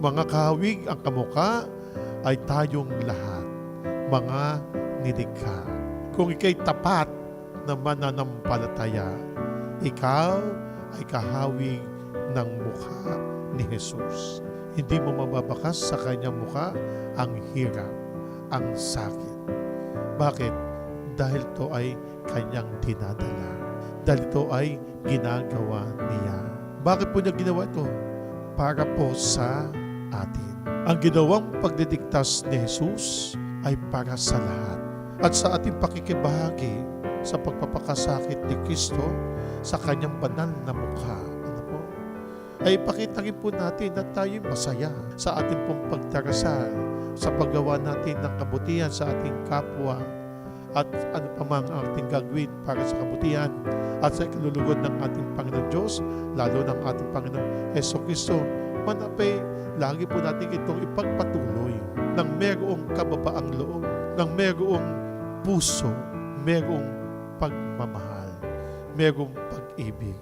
mga kahawig ang kamukha ay tayong lahat, mga nilikha. Kung ika'y tapat na mananampalataya, ikaw ay kahawig ng mukha ni Jesus. Hindi mo mababakas sa kanyang mukha ang hirap, ang sakit. Bakit? Dahil ito ay kanyang dinadala. Dahil ito ay ginagawa niya. Bakit po niya ginawa ito? Para po sa atin. Ang ginawang pagdidiktas ni Jesus ay para sa lahat. At sa ating pakikibahagi sa pagpapakasakit ni Kristo sa kanyang banal na mukha, ay ipakita rin po natin na tayo masaya sa ating pong pagdarasal, sa paggawa natin ng kabutihan sa ating kapwa, at ano pa man ang ating gagawin para sa kabutihan at sa kalulugod ng ating Panginoon Diyos, lalo ng ating Panginoon Jesucristo. Manapay, lagi po natin itong ipagpatuloy ng mayroong kababaang loob, ng mayroong puso, mayroong pagmamahal, mayroong pag-ibig.